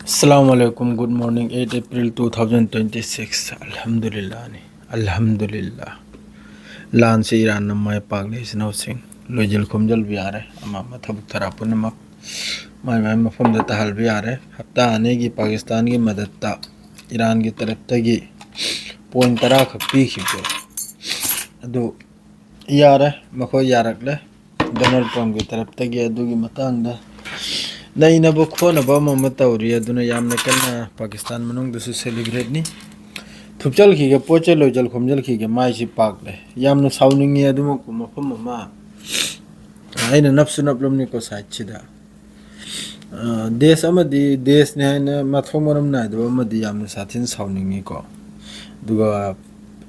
अस्सलामुअलैकुम good morning 8 अप्रैल 2026 अल्हम्दुलिल्लाह ने अल्हम्दुलिल्लाह लान से ईरान न माय पागले सिंह लोजल खुमजल भी आ रहे अमा मथबुक थरा पुनमक माय माय मफम द तहल भी आ रहे हफ्ता आने की पाकिस्तान की मदद ता ईरान की तरफ तगी पॉइंट तरा खपी खिबो अदु यारे मखो यारकले डोनाल्ड ट्रम्प की तरफ तगी अदुगी मतंग दा नईनब खोनब तौरी कन्ना पाकिस्तान मनुंग सेलिब्रेट नी थुपचल खीगे पोचे लोजल खोमजल खीगे माइसी पाकले यामना साउनिंगी मफम नप्सु नपलमनी को साइड देश देश ने मथों मरम नायदब यामना साथिन साउनिंगी को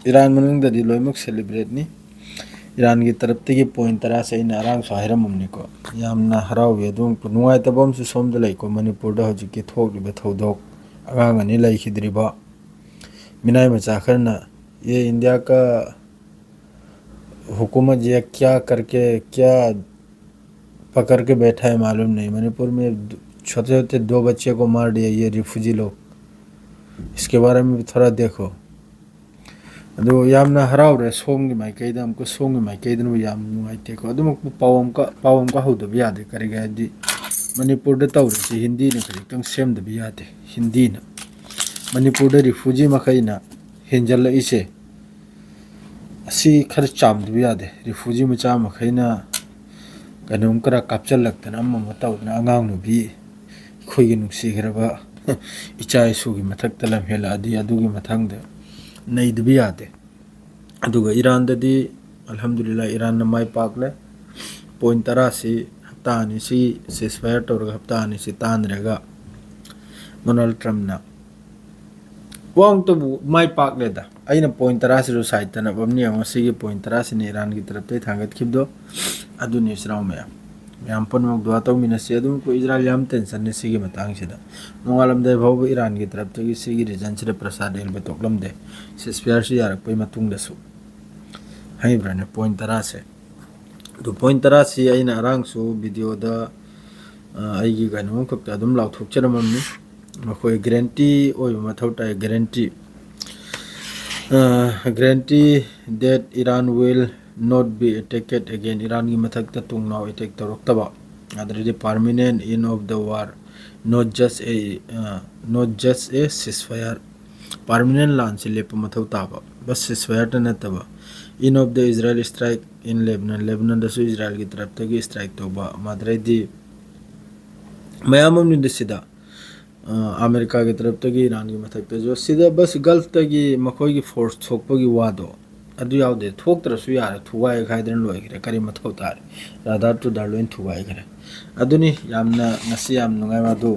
ईरान मनुंग लोइमक सेलिब्रेट नी ईरान की तरफ की पॉइंट तरा से अरांग हाइरमनी को यामना हरावे नुआइतबम सोमद लेको मणिपुर हजिकी थोक्लिबा थौदोक अगांग अनि लेखिद्रिबा मिनाई मचा खरना ये इंडिया का हुकूमत ये क्या करके क्या पकड़ के बैठा है मालूम नहीं। मणिपुर में छोटे छोटे 2 बच्चे को मार दिया ये रिफ्यूजी लोग, इसके बारे में भी थोड़ा देखो। अदो यामना हराउरे सोंग माइकैद हमको सोंग माइकैदन याम नुआइतेको अदुमक पावम का हौदब यादे करिगैदि मणिपुर द तौरसे हिंदी ने खरितंग सेमदब यादे हिंदी न मणिपुर द रिफ्यूजी मखैना हेंजल इसे असी खर चामदब यादे रिफ्यूजी मचा मखैना कनोम करा कापचल लगतन अम्म तौना अंगांग नुबी खोइगे नुक्सिगरबा इचा इसुगी मथक तलम हेलादि अदुगी मथंग नईदब यादे अदुगा ईरान ददी अल्हम्दुलिल्लाह ईरान न माय पाकले पॉइंट तरा से हफ्ता आने से सेसफायर तौर हफ्ता आने से तानरेगा डोनाल्ड ट्रम्प ना वांग तो माय पाकले दा अइना पॉइंट तरा से साइड तना बमनी अंगसी पॉइंट तरा से ईरान की तरफ ते थांगत खिबदो अदु निसराव मैम पनमक दुआ तौमिनसे अदुम को इजराइल याम टेंशन ने सिगी मतंग सिदा नोंगालमदे भाव ईरान की तरफ तगी सिगी रीजन से प्रसाद एलबे तोकलमदे सेसफायर से यारक मतुंग दसु हाइब्राने पॉइंट तरा से दो पॉइंट तरा से अइना अरांगसु वीडियो दा आइगी गनो खक्ता अदुम लाउथोकचरममनी मखोय गारंटी ओय मथौटा guarantee that Iran will not be attacked again Iran की मथक तुंग नाउ अटैक तौरक्तबा अदरदि permanent end of the war not just a ceasefire permanent लान से लेप मथौ ताबा बस ceasefire त नतबा end of the Israel strike in Lebanon दसु इजराइल की तरफ तक स्ट्राइक तौबा मादरदि मयामम नि दसिदा अमेरिका की तरफ तक ईरान की मथक जो सीधा बस गल्फ तक मखोय की फोर्स थोकपगी वादो अदु यावदे थोक्तरसु यारे थुगाय खाइदन लोइगरे करी मथौ तारे रादार टू दालोइन थुगायगरे अदुनी यामना नसी याम नुगाय मादु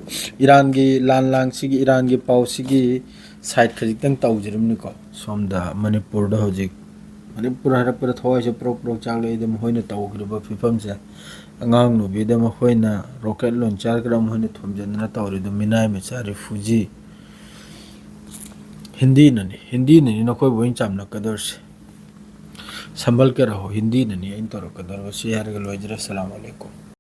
ईरान की लान लांग सिगी ईरान की पाउ सिगी साइड खजितंग तौजिरमनि को सोमदा मणिपुर द होजिक मणिपुर हर पर थोय से प्रो चांगले दम होइना तौग्रबा फिफम से अंगांग नु बिदम होइना रॉकेट लॉन्चर करम होइना थुमजनना तौरि दु मिनाय मेचा रिफ्यूजी हिंदी ननी नखोय बोइन चामना कदरसे संभल के रहो हिंदी नहीं इन तौर कदर वसी यार गलवाजर अस्सलाम वालेकुम।